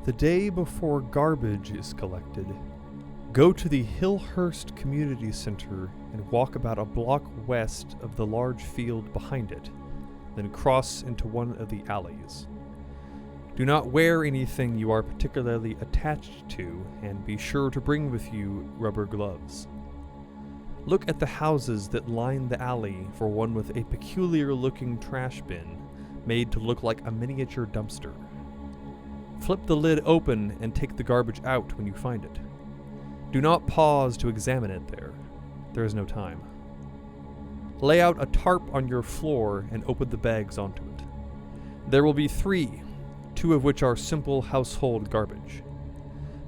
The day before garbage is collected, go to the Hillhurst Community Center and walk about a block west of the large field behind it, then cross into one of the alleys. Do not wear anything you are particularly attached to, and be sure to bring with you rubber gloves. Look at the houses that line the alley for one with a peculiar-looking trash bin made to look like a miniature dumpster. Flip the lid open and take the garbage out when you find it. Do not pause to examine it there. There is no time. Lay out a tarp on your floor and open the bags onto it. There will be 3, 2 of which are simple household garbage.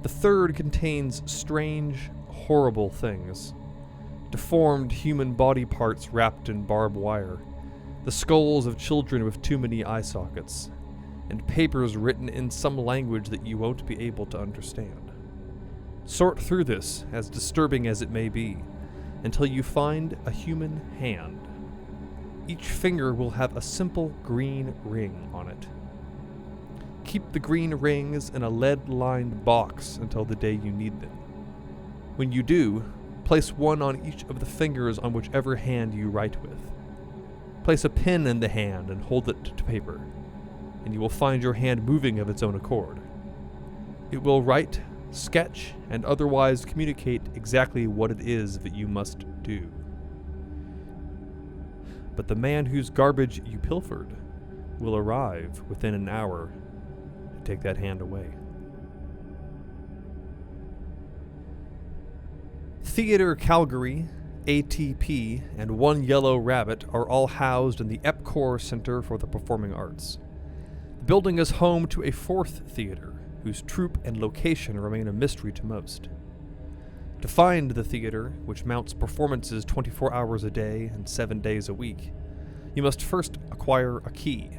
The third contains strange, horrible things. Deformed human body parts wrapped in barbed wire, the skulls of children with too many eye sockets, and papers written in some language that you won't be able to understand. Sort through this, as disturbing as it may be, until you find a human hand. Each finger will have a simple green ring on it. Keep the green rings in a lead-lined box until the day you need them. When you do, place one on each of the fingers on whichever hand you write with. Place a pen in the hand and hold it to paper, and you will find your hand moving of its own accord. It will write, sketch, and otherwise communicate exactly what it is that you must do. But the man whose garbage you pilfered will arrive within an hour to take that hand away. Theatre Calgary, ATP, and One Yellow Rabbit are all housed in the Epcor Center for the Performing Arts. The building is home to a 4th theater, whose troupe and location remain a mystery to most. To find the theater, which mounts performances 24 hours a day and 7 days a week, you must first acquire a key.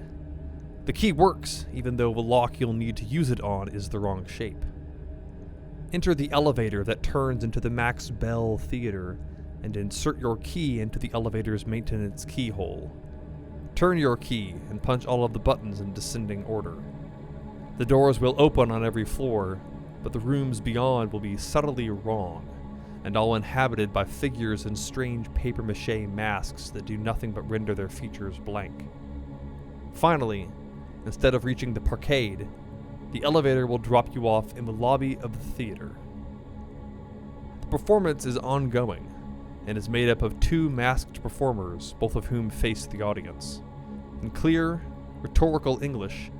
The key works, even though the lock you'll need to use it on is the wrong shape. Enter the elevator that turns into the Max Bell Theater and insert your key into the elevator's maintenance keyhole. Turn your key and punch all of the buttons in descending order. The doors will open on every floor, but the rooms beyond will be subtly wrong, and all inhabited by figures in strange papier-mâché masks that do nothing but render their features blank. Finally, instead of reaching the parkade, the elevator will drop you off in the lobby of the theater. The performance is ongoing, and is made up of 2 masked performers, both of whom face the audience. In clear, rhetorical English,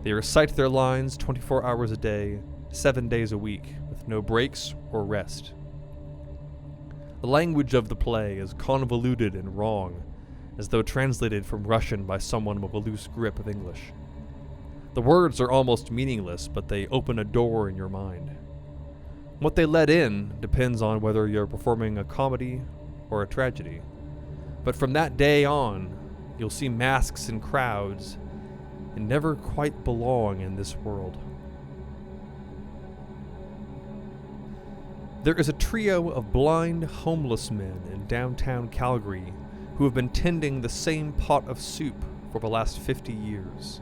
they recite their lines 24 hours a day, 7 days a week, with no breaks or rest. The language of the play is convoluted and wrong, as though translated from Russian by someone with a loose grip of English. The words are almost meaningless, but they open a door in your mind. What they let in depends on whether you're performing a comedy or a tragedy. But from that day on, you'll see masks and crowds and never quite belong in this world. There is a trio of blind homeless men in downtown Calgary who have been tending the same pot of soup for the last 50 years.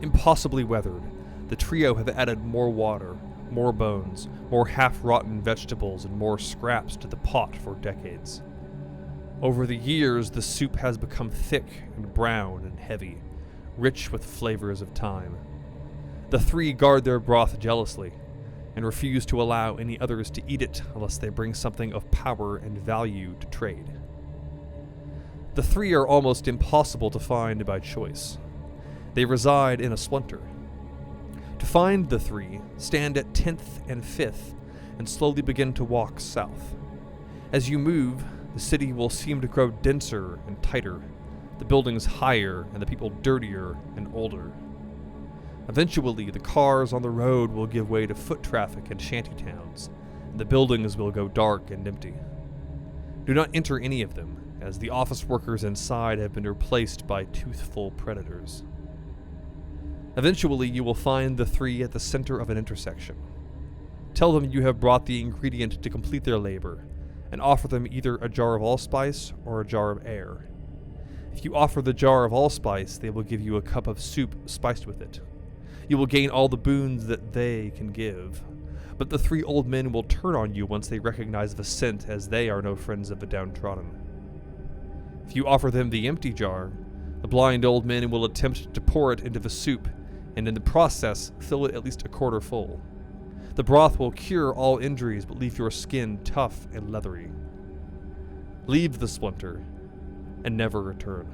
Impossibly weathered, the trio have added more water, more bones, more half-rotten vegetables, and more scraps to the pot for decades. Over the years, the soup has become thick and brown and heavy, rich with flavors of time. The 3 guard their broth jealously, and refuse to allow any others to eat it unless they bring something of power and value to trade. The 3 are almost impossible to find by choice. They reside in a splinter. To find the 3, stand at 10th and 5th, and slowly begin to walk south. As you move, the city will seem to grow denser and tighter, the buildings higher and the people dirtier and older. Eventually, the cars on the road will give way to foot traffic and shantytowns, and the buildings will go dark and empty. Do not enter any of them, as the office workers inside have been replaced by toothful predators. Eventually, you will find the 3 at the center of an intersection. Tell them you have brought the ingredient to complete their labor, and offer them either a jar of allspice or a jar of air. If you offer the jar of allspice, they will give you a cup of soup spiced with it. You will gain all the boons that they can give. But the three old men will turn on you once they recognize the scent, as they are no friends of the downtrodden. If you offer them the empty jar, the blind old men will attempt to pour it into the soup, and in the process, fill it at least a quarter full. The broth will cure all injuries, but leave your skin tough and leathery. Leave the splinter, and never return.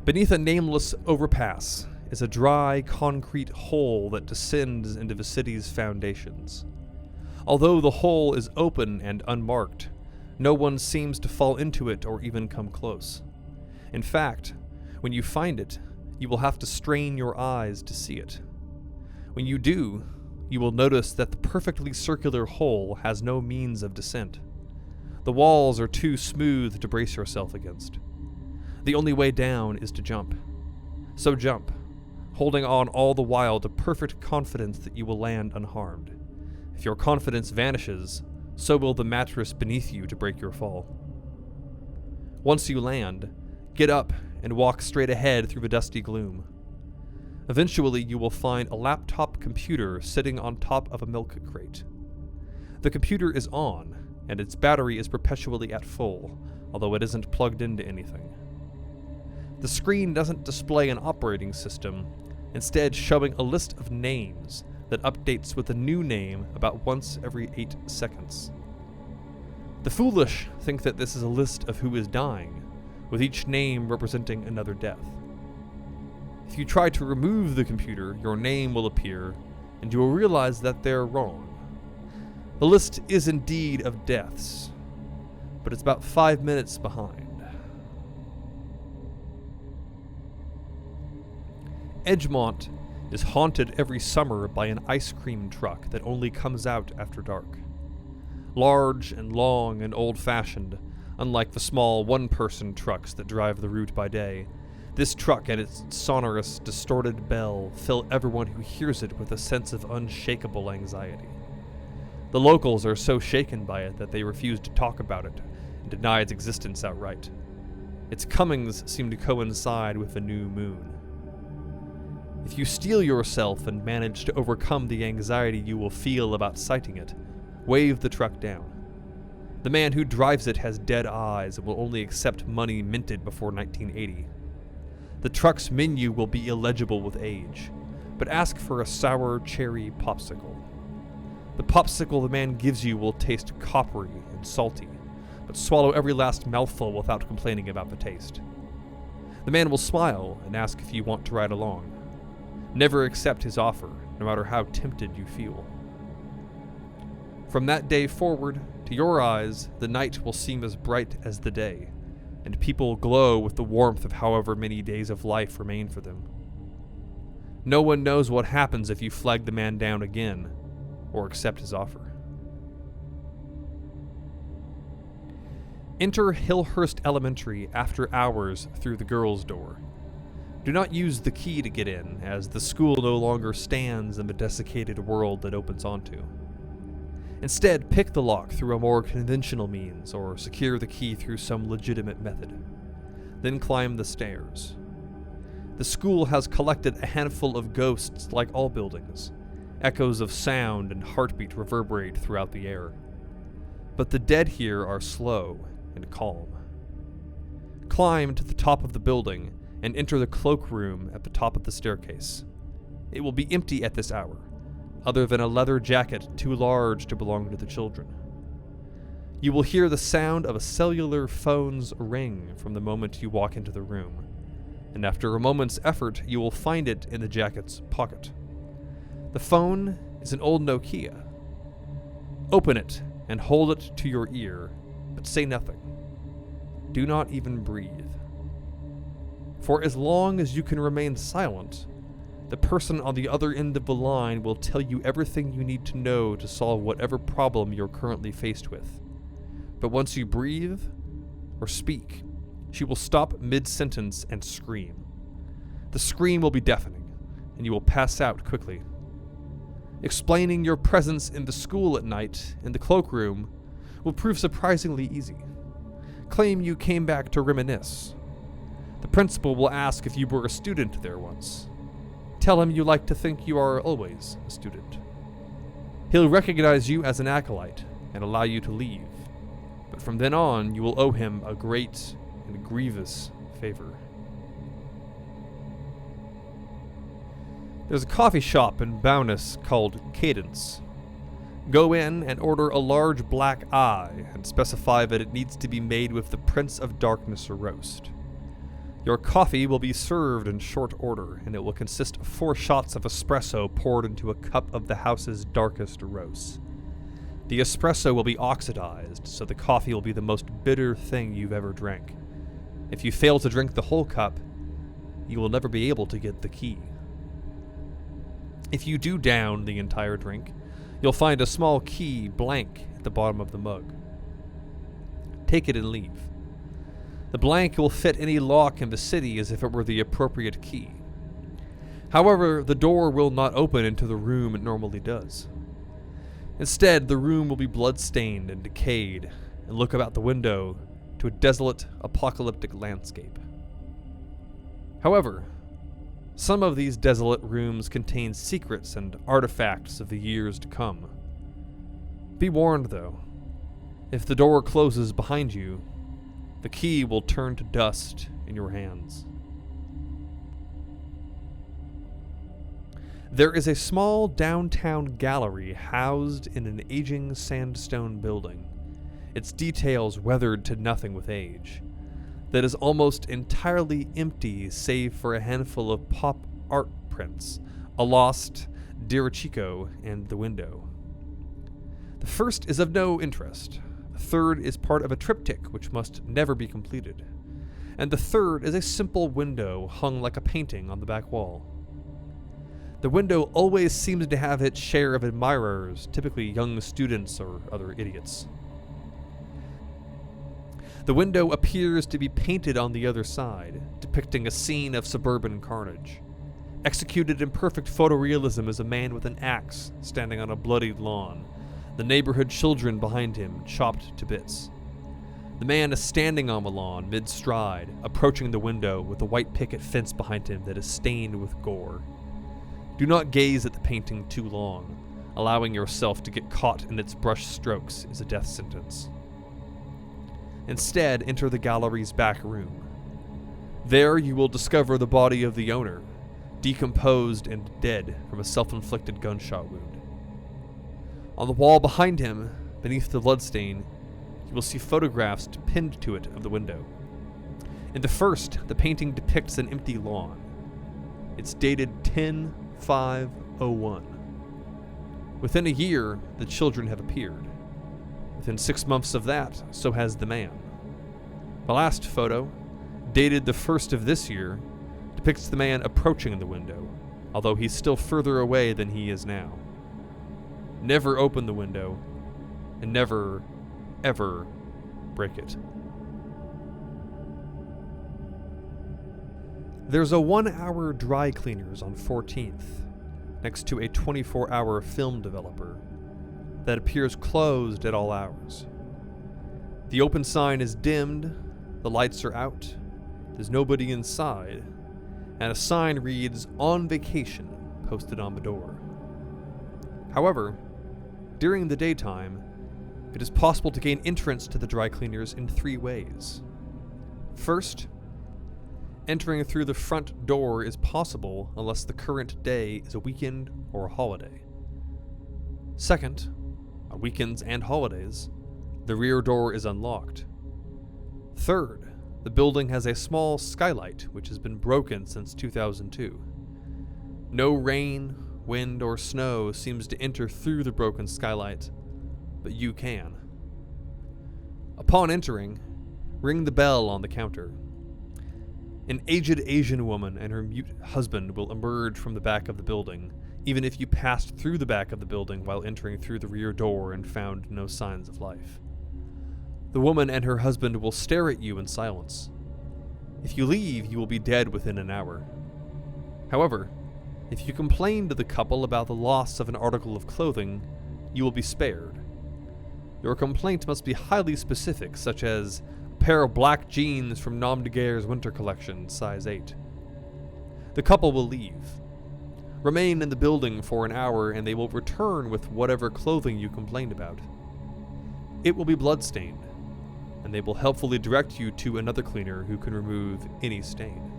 Beneath a nameless overpass is a dry concrete hole that descends into the city's foundations. Although the hole is open and unmarked, no one seems to fall into it or even come close. In fact, when you find it, you will have to strain your eyes to see it. When you do, you will notice that the perfectly circular hole has no means of descent. The walls are too smooth to brace yourself against. The only way down is to jump. So jump, holding on all the while to perfect confidence that you will land unharmed. If your confidence vanishes, so will the mattress beneath you to break your fall. Once you land, get up and walk straight ahead through the dusty gloom. Eventually, you will find a laptop computer sitting on top of a milk crate. The computer is on, and its battery is perpetually at full, although it isn't plugged into anything. The screen doesn't display an operating system, instead showing a list of names that updates with a new name about once every 8 seconds. The foolish think that this is a list of who is dying, with each name representing another death. If you try to remove the computer, your name will appear, and you will realize that they're wrong. The list is indeed of deaths, but it's about 5 minutes behind. Edgemont is haunted every summer by an ice cream truck that only comes out after dark. Large and long and old-fashioned, unlike the small one-person trucks that drive the route by day, this truck and its sonorous, distorted bell fill everyone who hears it with a sense of unshakable anxiety. The locals are so shaken by it that they refuse to talk about it and deny its existence outright. Its comings seem to coincide with the new moon. If you steel yourself and manage to overcome the anxiety you will feel about sighting it, wave the truck down. The man who drives it has dead eyes and will only accept money minted before 1980. The truck's menu will be illegible with age, but ask for a sour cherry popsicle. The popsicle the man gives you will taste coppery and salty, but swallow every last mouthful without complaining about the taste. The man will smile and ask if you want to ride along. Never accept his offer, no matter how tempted you feel. From that day forward, to your eyes, the night will seem as bright as the day, and people glow with the warmth of however many days of life remain for them. No one knows what happens if you flag the man down again, or accept his offer. Enter Hillhurst Elementary after hours through the girls' door. Do not use the key to get in, as the school no longer stands in the desiccated world that opens onto. Instead, pick the lock through a more conventional means, or secure the key through some legitimate method. Then climb the stairs. The school has collected a handful of ghosts like all buildings. Echoes of sound and heartbeat reverberate throughout the air. But the dead here are slow and calm. Climb to the top of the building and enter the cloakroom at the top of the staircase. It will be empty at this hour, other than a leather jacket too large to belong to the children. You will hear the sound of a cellular phone's ring from the moment you walk into the room, and after a moment's effort, you will find it in the jacket's pocket. The phone is an old Nokia. Open it and hold it to your ear, but say nothing. Do not even breathe. For as long as you can remain silent, the person on the other end of the line will tell you everything you need to know to solve whatever problem you're currently faced with. But once you breathe or speak, she will stop mid-sentence and scream. The scream will be deafening, and you will pass out quickly. Explaining your presence in the school at night in the cloakroom will prove surprisingly easy. Claim you came back to reminisce. The principal will ask if you were a student there once. Tell him you like to think you are always a student. He'll recognize you as an acolyte and allow you to leave, but from then on you will owe him a great and grievous favor. There's a coffee shop in Bowness called Cadence. Go in and order a large black eye and specify that it needs to be made with the Prince of Darkness roast. Your coffee will be served in short order, and it will consist of 4 shots of espresso poured into a cup of the house's darkest roast. The espresso will be oxidized, so the coffee will be the most bitter thing you've ever drank. If you fail to drink the whole cup, you will never be able to get the key. If you do down the entire drink, you'll find a small key blank at the bottom of the mug. Take it and leave. The blank will fit any lock in the city as if it were the appropriate key. However, the door will not open into the room it normally does. Instead, the room will be blood-stained and decayed, and look about the window to a desolate, apocalyptic landscape. However, some of these desolate rooms contain secrets and artifacts of the years to come. Be warned, though. If the door closes behind you, the key will turn to dust in your hands. There is a small downtown gallery housed in an aging sandstone building, its details weathered to nothing with age, that is almost entirely empty save for a handful of pop art prints, a lost Dear Chico, and the window. The first is of no interest. The third is part of a triptych which must never be completed. And the third is a simple window hung like a painting on the back wall. The window always seems to have its share of admirers, typically young students or other idiots. The window appears to be painted on the other side, depicting a scene of suburban carnage. Executed in perfect photorealism is a man with an axe standing on a bloodied lawn, the neighborhood children behind him chopped to bits. The man is standing on the lawn mid-stride, approaching the window with a white picket fence behind him that is stained with gore. Do not gaze at the painting too long. Allowing yourself to get caught in its brush strokes is a death sentence. Instead, enter the gallery's back room. There you will discover the body of the owner, decomposed and dead from a self-inflicted gunshot wound. On the wall behind him, beneath the bloodstain, you will see photographs pinned to it of the window. In the first, the painting depicts an empty lawn. It's dated 10/5/01. Within a year, the children have appeared. Within 6 months of that, so has the man. The last photo, dated the 1st of this year, depicts the man approaching the window, although he's still further away than he is now. Never open the window, and never, ever break it. There's a 1-hour dry cleaners on 14th, next to a 24-hour film developer, that appears closed at all hours. The open sign is dimmed, the lights are out, there's nobody inside, and a sign reads, "On Vacation," posted on the door. However, during the daytime, it is possible to gain entrance to the dry cleaners in 3 ways. First, entering through the front door is possible unless the current day is a weekend or a holiday. Second, on weekends and holidays, the rear door is unlocked. Third, the building has a small skylight which has been broken since 2002. No rain, wind, or snow seems to enter through the broken skylight, but you can. Upon entering, ring the bell on the counter. An aged Asian woman and her mute husband will emerge from the back of the building, even if you passed through the back of the building while entering through the rear door and found no signs of life. The woman and her husband will stare at you in silence. If you leave, you will be dead within an hour. However, if you complain to the couple about the loss of an article of clothing, you will be spared. Your complaint must be highly specific, such as a pair of black jeans from Nom de Guerre's winter collection, size 8. The couple will leave. Remain in the building for an hour and they will return with whatever clothing you complained about. It will be bloodstained, and they will helpfully direct you to another cleaner who can remove any stain.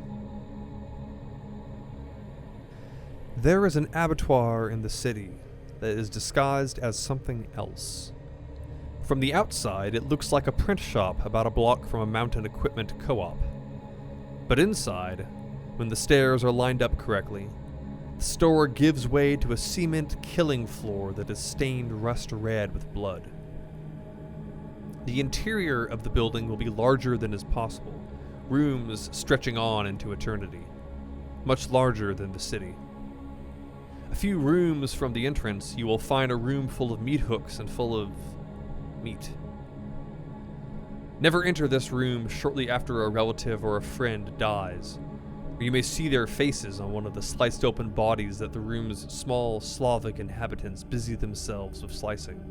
There is an abattoir in the city that is disguised as something else. From the outside, it looks like a print shop about a block from a mountain equipment co-op. But inside, when the stairs are lined up correctly, the store gives way to a cement killing floor that is stained rust red with blood. The interior of the building will be larger than is possible, rooms stretching on into eternity, much larger than the city. A few rooms from the entrance, you will find a room full of meat hooks and full of meat. Never enter this room shortly after a relative or a friend dies, or you may see their faces on one of the sliced open bodies that the room's small Slavic inhabitants busy themselves with slicing.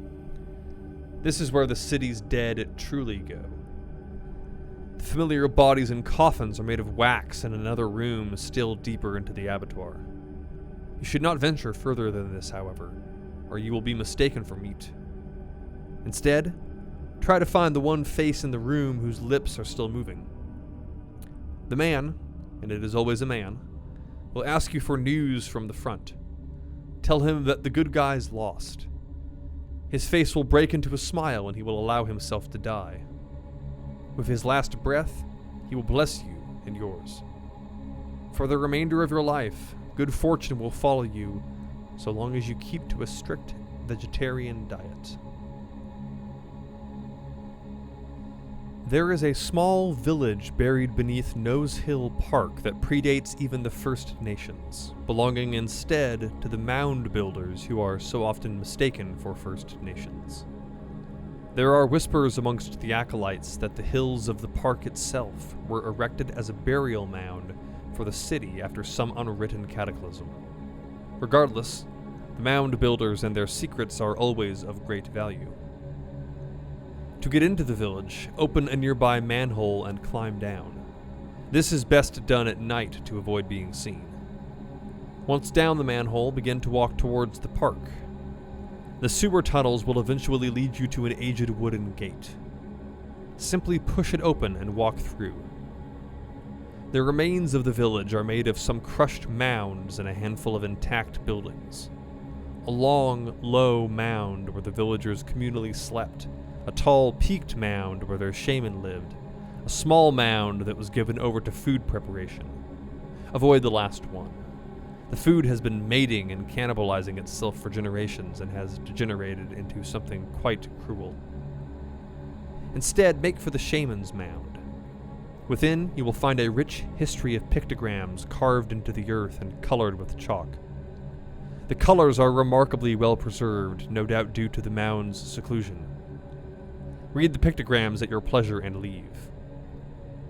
This is where the city's dead truly go. The familiar bodies and coffins are made of wax in another room still deeper into the abattoir. You should not venture further than this, however, or you will be mistaken for meat. Instead, try to find the one face in the room whose lips are still moving. The man, and it is always a man, will ask you for news from the front. Tell him that the good guy's lost. His face will break into a smile and he will allow himself to die. With his last breath, he will bless you and yours. For the remainder of your life, good fortune will follow you so long as you keep to a strict vegetarian diet. There is a small village buried beneath Nose Hill Park that predates even the First Nations, belonging instead to the mound builders who are so often mistaken for First Nations. There are whispers amongst the acolytes that the hills of the park itself were erected as a burial mound for the city after some unwritten cataclysm. Regardless, the mound builders and their secrets are always of great value. To get into the village, open a nearby manhole and climb down. This is best done at night to avoid being seen. Once down the manhole, begin to walk towards the park. The sewer tunnels will eventually lead you to an aged wooden gate. Simply push it open and walk through. The remains of the village are made of some crushed mounds and a handful of intact buildings. A long, low mound where the villagers communally slept. A tall, peaked mound where their shaman lived, a small mound that was given over to food preparation. Avoid the last one. The food has been mating and cannibalizing itself for generations and has degenerated into something quite cruel. Instead, make for the shaman's mound. Within, you will find a rich history of pictograms carved into the earth and colored with chalk. The colors are remarkably well preserved, no doubt due to the mound's seclusion. Read the pictograms at your pleasure and leave.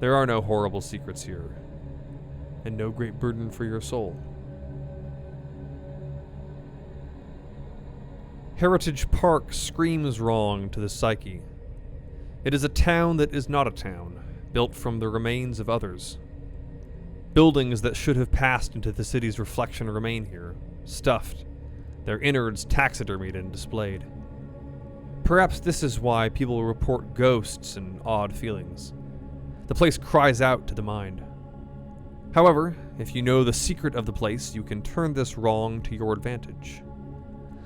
There are no horrible secrets here, and no great burden for your soul. Heritage Park screams wrong to the psyche. It is a town that is not a town, built from the remains of others. Buildings that should have passed into the city's reflection remain here, stuffed, their innards taxidermied and displayed. Perhaps this is why people report ghosts and odd feelings. The place cries out to the mind. However, if you know the secret of the place, you can turn this wrong to your advantage.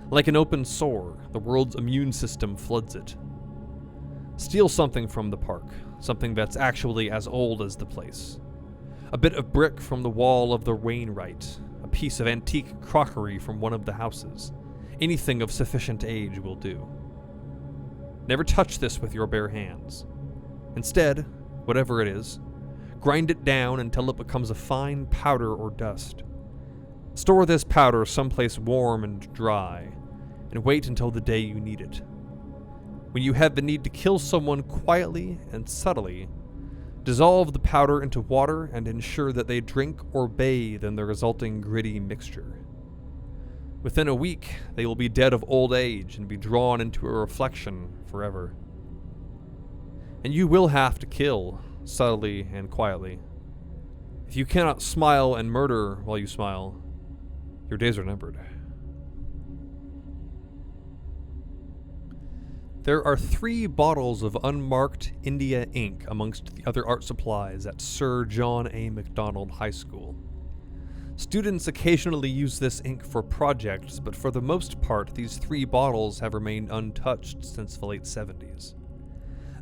Like an open sore, the world's immune system floods it. Steal something from the park, something that's actually as old as the place. A bit of brick from the wall of the Wainwright, a piece of antique crockery from one of the houses. Anything of sufficient age will do. Never touch this with your bare hands. Instead, whatever it is, grind it down until it becomes a fine powder or dust. Store this powder someplace warm and dry, and wait until the day you need it. When you have the need to kill someone quietly and subtly, dissolve the powder into water and ensure that they drink or bathe in the resulting gritty mixture. Within a week, they will be dead of old age and be drawn into a reflection forever. and you will have to kill, subtly and quietly. If you cannot smile and murder while you smile, your days are numbered. There are 3 bottles of unmarked India ink amongst the other art supplies at Sir John A. Macdonald High School. Students occasionally use this ink for projects, but for the most part, these 3 bottles have remained untouched since the late 70s.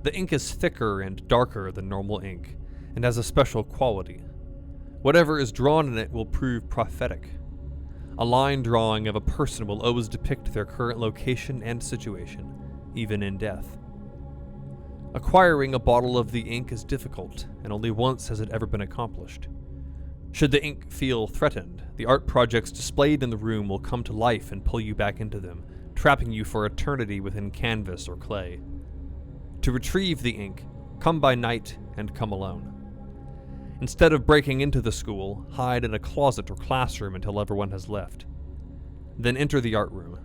The ink is thicker and darker than normal ink, and has a special quality. Whatever is drawn in it will prove prophetic. A line drawing of a person will always depict their current location and situation, even in death. Acquiring a bottle of the ink is difficult, and only once has it ever been accomplished. Should the ink feel threatened, the art projects displayed in the room will come to life and pull you back into them, trapping you for eternity within canvas or clay. To retrieve the ink, come by night and come alone. Instead of breaking into the school, hide in a closet or classroom until everyone has left. Then enter the art room.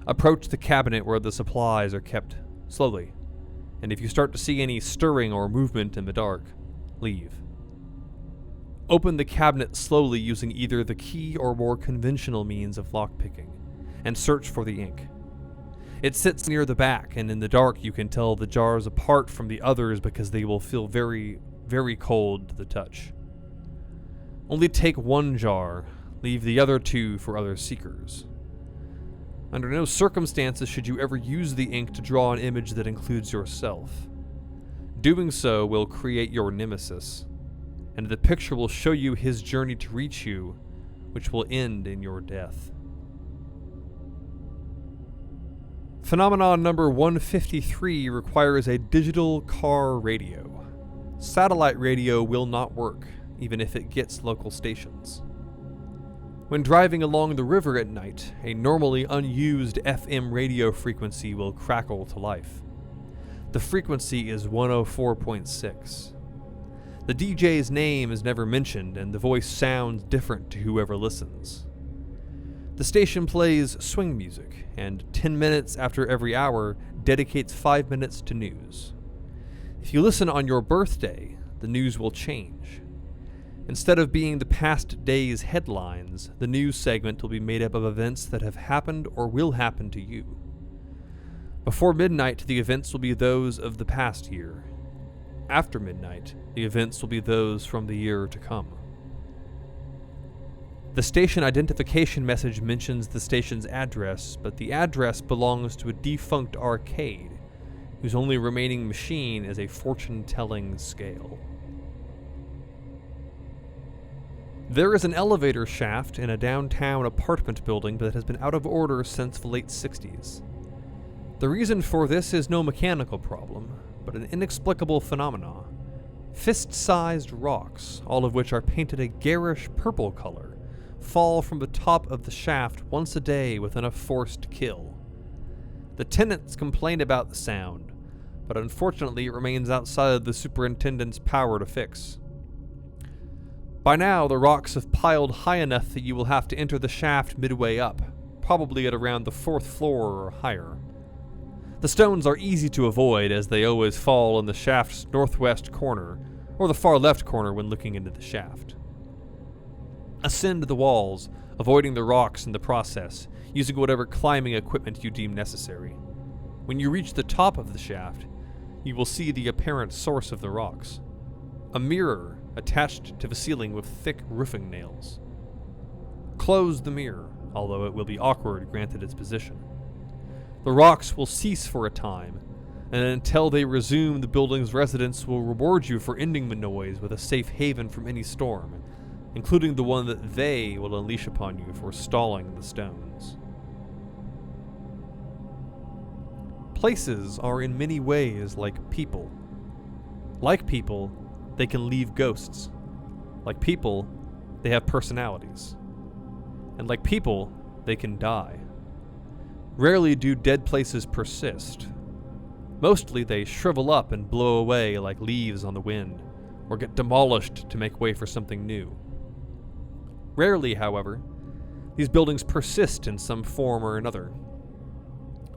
Approach the cabinet where the supplies are kept slowly, and if you start to see any stirring or movement in the dark, leave. Open the cabinet slowly using either the key or more conventional means of lockpicking, and search for the ink. It sits near the back, and in the dark you can tell the jars apart from the others because they will feel very, very cold to the touch. Only take 1 jar, leave the other 2 for other seekers. Under no circumstances should you ever use the ink to draw an image that includes yourself. Doing so will create your nemesis, and the picture will show you his journey to reach you, which will end in your death. Phenomenon number 153 requires a digital car radio. Satellite radio will not work, even if it gets local stations. When driving along the river at night, a normally unused FM radio frequency will crackle to life. The frequency is 104.6. The DJ's name is never mentioned, and the voice sounds different to whoever listens. The station plays swing music, and 10 minutes after every hour dedicates 5 minutes to news. If you listen on your birthday, the news will change. Instead of being the past day's headlines, the news segment will be made up of events that have happened or will happen to you. Before midnight, the events will be those of the past year. After midnight, the events will be those from the year to come. The station identification message mentions the station's address, but the address belongs to a defunct arcade, whose only remaining machine is a fortune-telling scale. There is an elevator shaft in a downtown apartment building that has been out of order since the late 60s. The reason for this is no mechanical problem, but an inexplicable phenomenon. Fist-sized rocks, all of which are painted a garish purple color, fall from the top of the shaft once a day within a forced kill. The tenants complain about the sound, but unfortunately it remains outside of the superintendent's power to fix. By now, the rocks have piled high enough that you will have to enter the shaft midway up, probably at around the 4th floor or higher. The stones are easy to avoid as they always fall in the shaft's northwest corner, or the far left corner when looking into the shaft. Ascend the walls, avoiding the rocks in the process, using whatever climbing equipment you deem necessary. When you reach the top of the shaft, you will see the apparent source of the rocks. A mirror attached to the ceiling with thick roofing nails. Close the mirror, although it will be awkward granted its position. The rocks will cease for a time, and until they resume, the building's residents will reward you for ending the noise with a safe haven from any storm, including the one that they will unleash upon you for stalling the stones. Places are in many ways like people. Like people, they can leave ghosts. Like people, they have personalities. And like people, they can die. Rarely do dead places persist. Mostly they shrivel up and blow away like leaves on the wind, or get demolished to make way for something new. Rarely, however, these buildings persist in some form or another.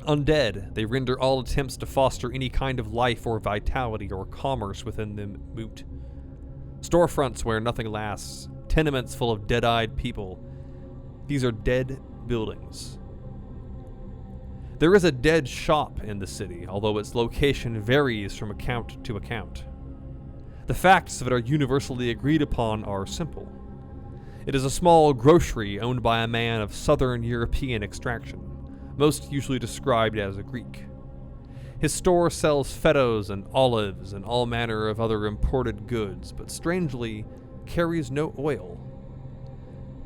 Undead, they render all attempts to foster any kind of life or vitality or commerce within them moot. Storefronts where nothing lasts, tenements full of dead-eyed people. These are dead buildings. There is a dead shop in the city, although its location varies from account to account. The facts of it are universally agreed upon are simple. It is a small grocery owned by a man of southern European extraction, most usually described as a Greek. His store sells fettos and olives and all manner of other imported goods, but strangely carries no oil.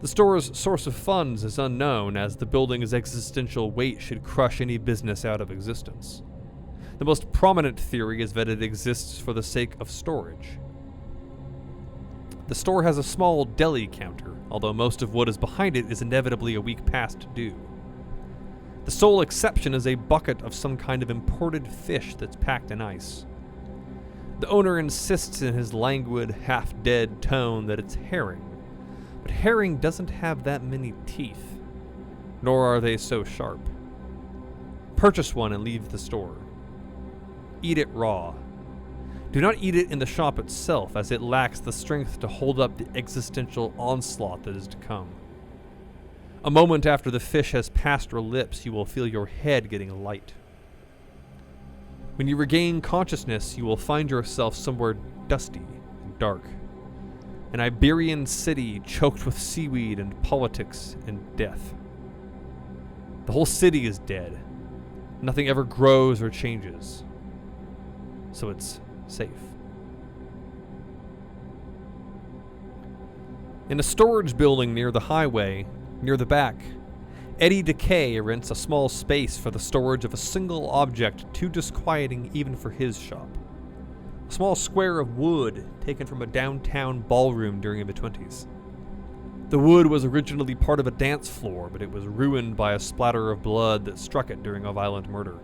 The store's source of funds is unknown, as the building's existential weight should crush any business out of existence. The most prominent theory is that it exists for the sake of storage. The store has a small deli counter, although most of what is behind it is inevitably a week past due. The sole exception is a bucket of some kind of imported fish that's packed in ice. The owner insists in his languid, half-dead tone that it's herring, but herring doesn't have that many teeth, nor are they so sharp. Purchase one and leave the store. Eat it raw. Do not eat it in the shop itself, as it lacks the strength to hold up the existential onslaught that is to come. A moment after the fish has passed your lips, you will feel your head getting light. When you regain consciousness, you will find yourself somewhere dusty and dark. An Iberian city choked with seaweed and politics and death. The whole city is dead. Nothing ever grows or changes. So it's safe. In a storage building near the highway, near the back, Eddie Decay rents a small space for the storage of a single object too disquieting even for his shop. A small square of wood taken from a downtown ballroom during the 20s. The wood was originally part of a dance floor, but it was ruined by a splatter of blood that struck it during a violent murder.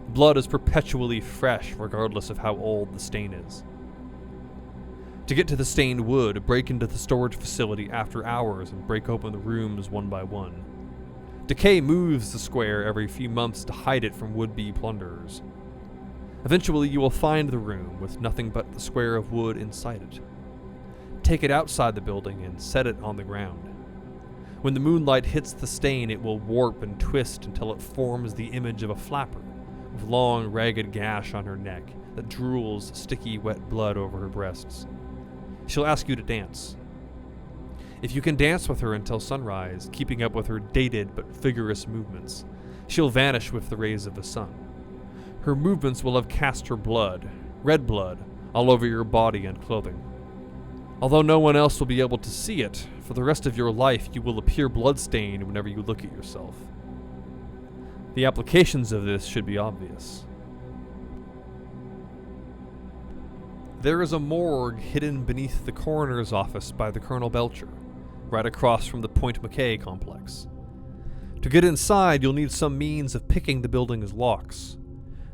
Blood is perpetually fresh regardless of how old the stain is. To get to the stained wood, break into the storage facility after hours and break open the rooms one by one. Decay moves the square every few months to hide it from would-be plunderers. Eventually you will find the room with nothing but the square of wood inside it. Take it outside the building and set it on the ground. When the moonlight hits the stain, it will warp and twist until it forms the image of a flapper, with long, ragged gash on her neck that drools sticky, wet blood over her breasts. She'll ask you to dance. If you can dance with her until sunrise, keeping up with her dated but vigorous movements, she'll vanish with the rays of the sun. Her movements will have cast her blood, red blood, all over your body and clothing. Although no one else will be able to see it, for the rest of your life you will appear bloodstained whenever you look at yourself. The applications of this should be obvious. There is a morgue hidden beneath the coroner's office by the Colonel Belcher, right across from the Point McKay complex. To get inside, you'll need some means of picking the building's locks.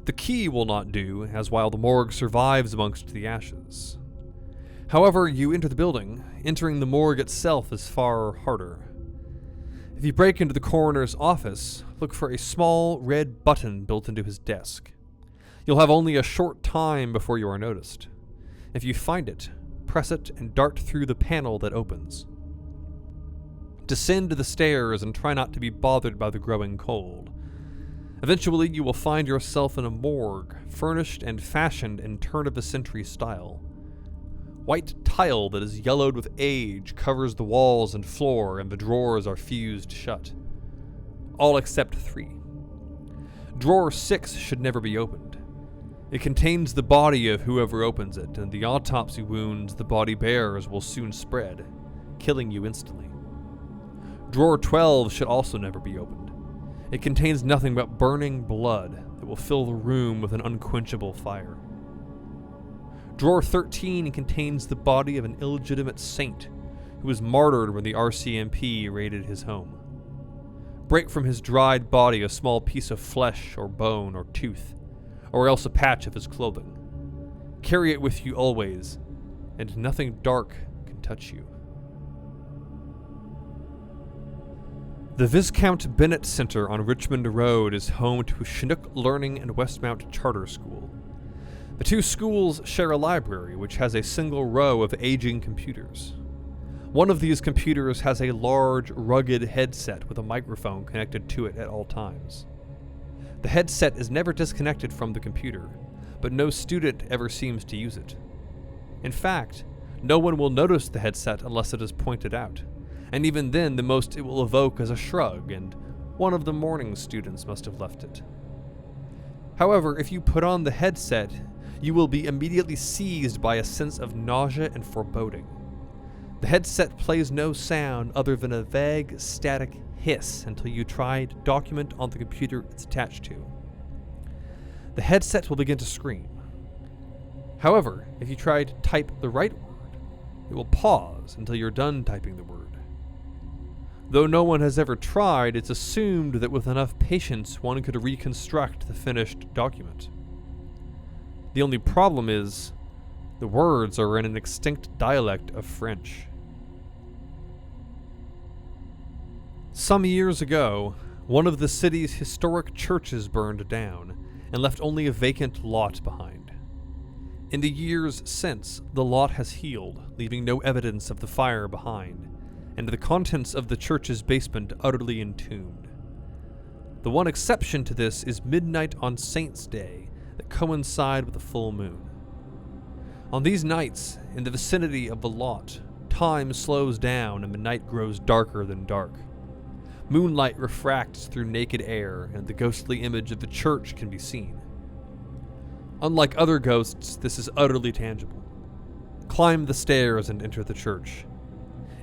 The key will not do, as while the morgue survives amongst the ashes. However, you enter the building. Entering the morgue itself is far harder. If you break into the coroner's office, look for a small red button built into his desk. You'll have only a short time before you are noticed. If you find it, press it and dart through the panel that opens. Descend the stairs and try not to be bothered by the growing cold. Eventually, you will find yourself in a morgue, furnished and fashioned in turn-of-the-century style. White tile that is yellowed with age covers the walls and floor, and the drawers are fused shut. All except 3. Drawer 6 should never be opened. It contains the body of whoever opens it, and the autopsy wounds the body bears will soon spread, killing you instantly. Drawer 12 should also never be opened. It contains nothing but burning blood that will fill the room with an unquenchable fire. Drawer 13 contains the body of an illegitimate saint who was martyred when the RCMP raided his home. Break from his dried body a small piece of flesh or bone or tooth, or else a patch of his clothing. Carry it with you always, and nothing dark can touch you. The Viscount Bennett Center on Richmond Road is home to Chinook Learning and Westmount Charter School. The two schools share a library which has a single row of aging computers. One of these computers has a large, rugged headset with a microphone connected to it at all times. The headset is never disconnected from the computer, but no student ever seems to use it. In fact, no one will notice the headset unless it is pointed out, and even then the most it will evoke is a shrug, and one of the morning students must have left it. However, if you put on the headset, you will be immediately seized by a sense of nausea and foreboding. The headset plays no sound other than a vague, static hiss until you try to document on the computer it's attached to. The headset will begin to scream. However, if you try to type the right word, it will pause until you're done typing the word. Though no one has ever tried, it's assumed that with enough patience one could reconstruct the finished document. The only problem is, the words are in an extinct dialect of French. Some years ago, one of the city's historic churches burned down and left only a vacant lot behind. In the years since, the lot has healed, leaving no evidence of the fire behind, and the contents of the church's basement utterly entombed. The one exception to this is midnight on Saints' Day that coincide with the full moon. On these nights, in the vicinity of the lot, time slows down and the night grows darker than dark. Moonlight refracts through naked air, and the ghostly image of the church can be seen. Unlike other ghosts, this is utterly tangible. Climb the stairs and enter the church.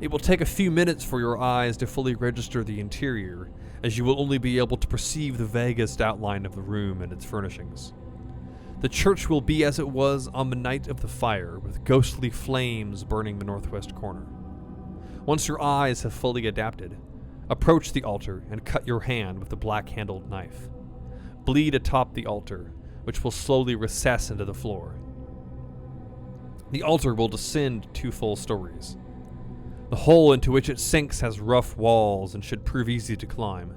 It will take a few minutes for your eyes to fully register the interior, as you will only be able to perceive the vaguest outline of the room and its furnishings. The church will be as it was on the night of the fire, with ghostly flames burning the northwest corner. Once your eyes have fully adapted, approach the altar and cut your hand with the black-handled knife. Bleed atop the altar, which will slowly recess into the floor. The altar will descend 2 full stories. The hole into which it sinks has rough walls and should prove easy to climb.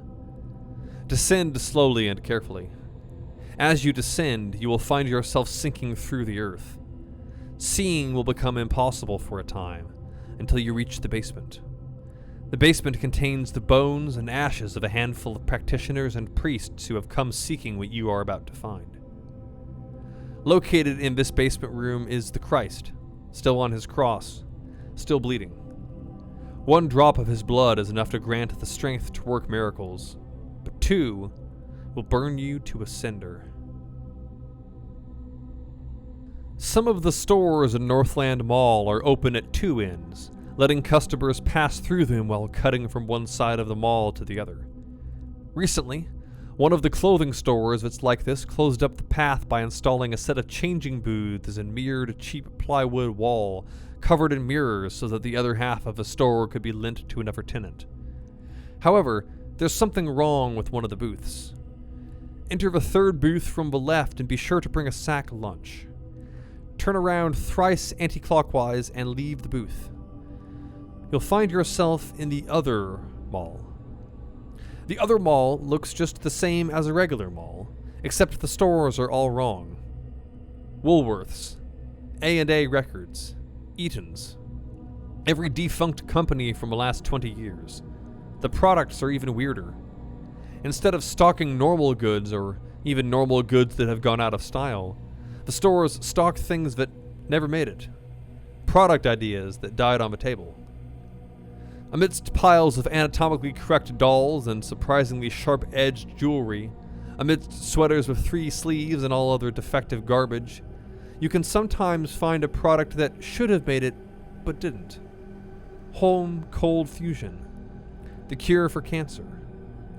Descend slowly and carefully. As you descend, you will find yourself sinking through the earth. Seeing will become impossible for a time, until you reach the basement. The basement contains the bones and ashes of a handful of practitioners and priests who have come seeking what you are about to find. Located in this basement room is the Christ, still on his cross, still bleeding. 1 drop of his blood is enough to grant the strength to work miracles, but 2 will burn you to a cinder. Some of the stores in Northland Mall are open at 2 ends, letting customers pass through them while cutting from one side of the mall to the other. Recently, one of the clothing stores that's like this closed up the path by installing a set of changing booths and mirrored cheap plywood wall covered in mirrors so that the other half of the store could be lent to another tenant. However, there's something wrong with one of the booths. Enter the 3rd booth from the left and be sure to bring a sack lunch. Turn around thrice anti-clockwise and leave the booth. You'll find yourself in the other mall. The other mall looks just the same as a regular mall, except the stores are all wrong. Woolworths, A&A Records, Eaton's, every defunct company from the last 20 years. The products are even weirder. Instead of stocking normal goods, or even normal goods that have gone out of style, the stores stock things that never made it. Product ideas that died on the table. Amidst piles of anatomically correct dolls and surprisingly sharp-edged jewelry, amidst sweaters with 3 sleeves and all other defective garbage, you can sometimes find a product that should have made it, but didn't. Home cold fusion. The cure for cancer.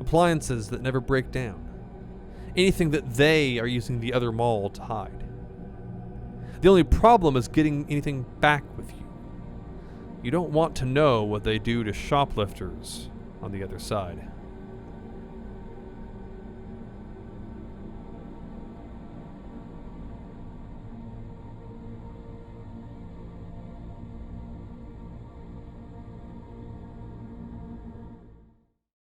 Appliances that never break down. Anything that they are using the other mall to hide. The only problem is getting anything back with you. You don't want to know what they do to shoplifters on the other side.